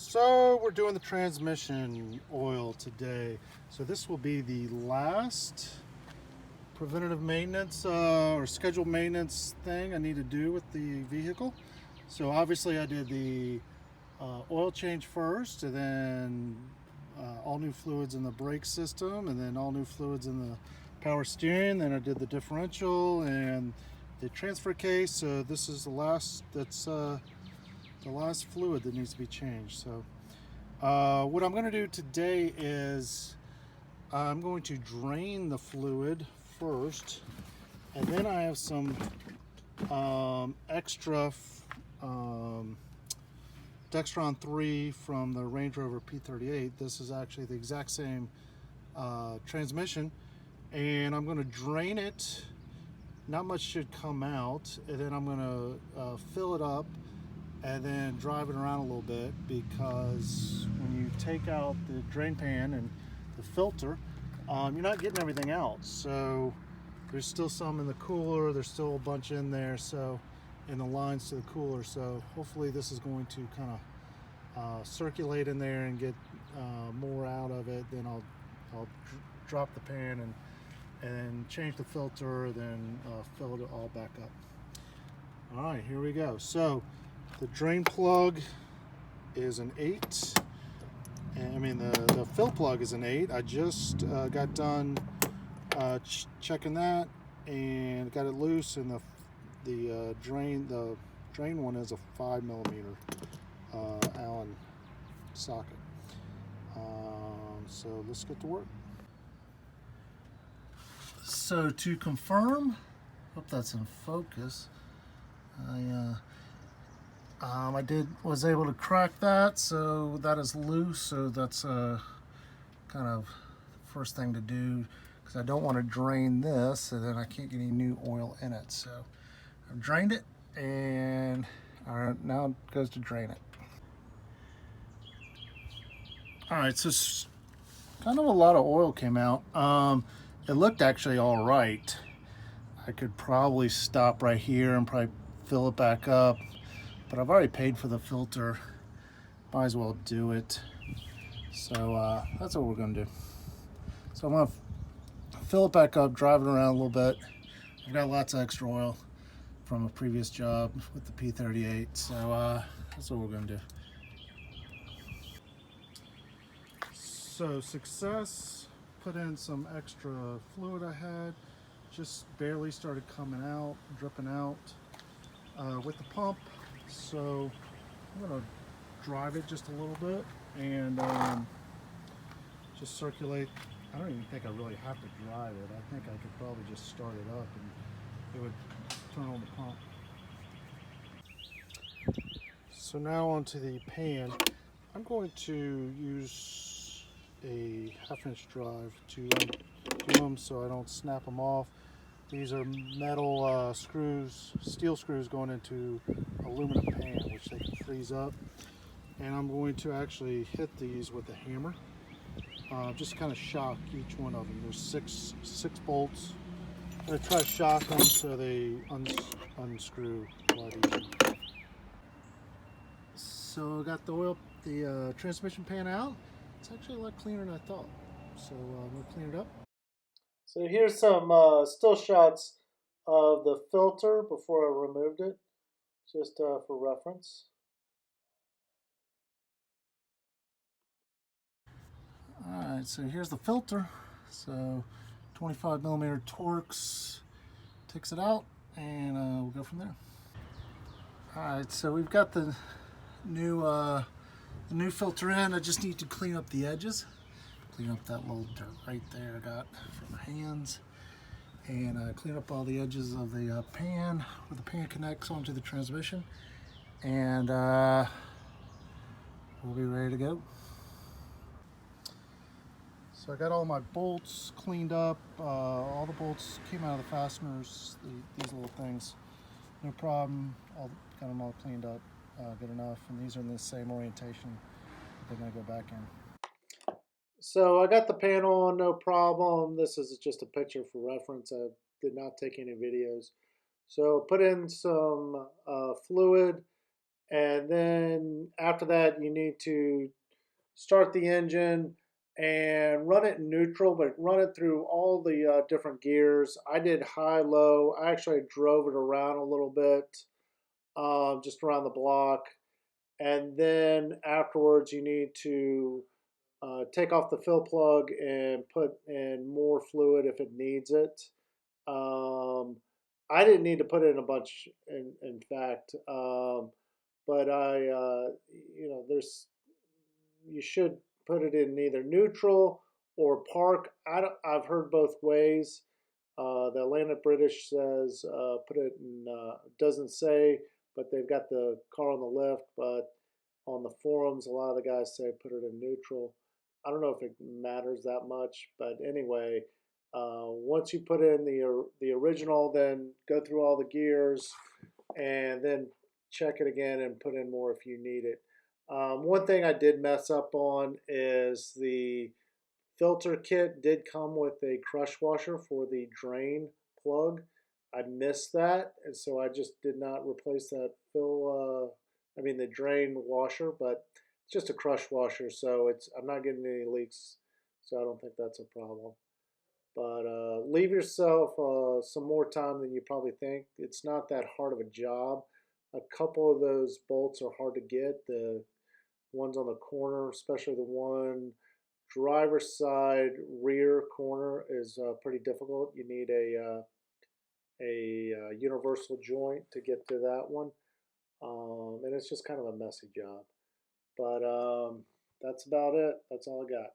So we're doing the transmission oil today. So this will be the last preventative maintenance or scheduled maintenance thing I need to do with the vehicle. So obviously I did the oil change first, and then all new fluids in the brake system, and then all new fluids in the power steering. Then I did the differential and the transfer case. So this is the last, that's the last fluid that needs to be changed. So what I'm going to do today is I'm going to drain the fluid first, and then I have some extra Dextron 3 from the Land Rover P38. This is actually the exact same transmission, and I'm going to drain it. Not much should come out, and then I'm going to fill it up and then drive it around a little bit, because when you take out the drain pan and the filter, you're not getting everything out. So there's still some in the cooler, there's still a bunch in there, so in the lines to the cooler. So hopefully this is going to kind of circulate in there and get more out of it. Then I'll drop the pan and change the filter, then fill it all back up. All right, here we go. So the drain plug is an 8. And, I mean, the fill plug is an 8. I just got done checking that and got it loose, and the drain one is a 5mm Allen socket. So let's get to work. So to confirm, hope that's in focus. I was able to crack that, so that is loose. So that's kind of the first thing to do, because I don't want to drain this and then I can't get any new oil in it. So I've drained it, and now it goes to drain it. All right, so kind of a lot of oil came out. It looked actually all right. I could probably stop right here and probably fill it back up, but I've already paid for the filter. Might as well do it. So that's what we're gonna do. So I'm gonna fill it back up, drive it around a little bit. I've got lots of extra oil from a previous job with the P38. So that's what we're gonna do. So success, put in some extra fluid I had, just barely started coming out, dripping out with the pump. So I'm gonna drive it just a little bit and just circulate. I don't even think I really have to drive it. I think I could probably just start it up and it would turn on the pump. So now onto the pan. I'm going to use a 1/2-inch drive to do them so I don't snap them off. These are metal screws, steel screws going into aluminum pan, which they can freeze up. And I'm going to actually hit these with a hammer, just kind of shock each one of them. There's six bolts. I'm going to try to shock them so they unscrew a lot easier. So I got the transmission pan out. It's actually a lot cleaner than I thought. So I'm going to clean it up. So here's some still shots of the filter before I removed it, just for reference. Alright, so here's the filter. So 25mm Torx takes it out, and we'll go from there. Alright, so we've got the new filter in. I just need to clean up the edges. Clean up that little dirt right there I got from my hands, and clean up all the edges of the pan where the pan connects onto the transmission, and we'll be ready to go. So I got all my bolts cleaned up. All the bolts came out of the fasteners, these little things, no problem. Got them all cleaned up good enough, and these are in the same orientation they're going to go back in. So I got the pan on, no problem. This is just a picture for reference. I did not take any videos. So put in some fluid, And then after that, you need to start the engine and run it in neutral, but run it through all the different gears. I did high, low. I actually drove it around a little bit, just around the block. And then afterwards, you need to take off the fill plug and put in more fluid if it needs it. Um, I didn't need to put in a bunch, in fact, but there's you should put it in either neutral or park. I've heard both ways. The Atlantic British says put it in, doesn't say, but they've got the car on the left. But on the forums, a lot of the guys say put it in neutral. I don't know if it matters that much, but anyway, once you put in the original, then go through all the gears and then check it again and put in more if you need it. One thing I did mess up on is the filter kit did come with a crush washer for the drain plug. I missed that, and so I just did not replace that the drain washer, but it's just a crush washer, so I'm not getting any leaks, so I don't think that's a problem. But leave yourself some more time than you probably think. It's not that hard of a job. A couple of those bolts are hard to get. The ones on the corner, especially the one driver's side rear corner, is pretty difficult. You need a universal joint to get to that one, and it's just kind of a messy job. But that's about it. That's all I got.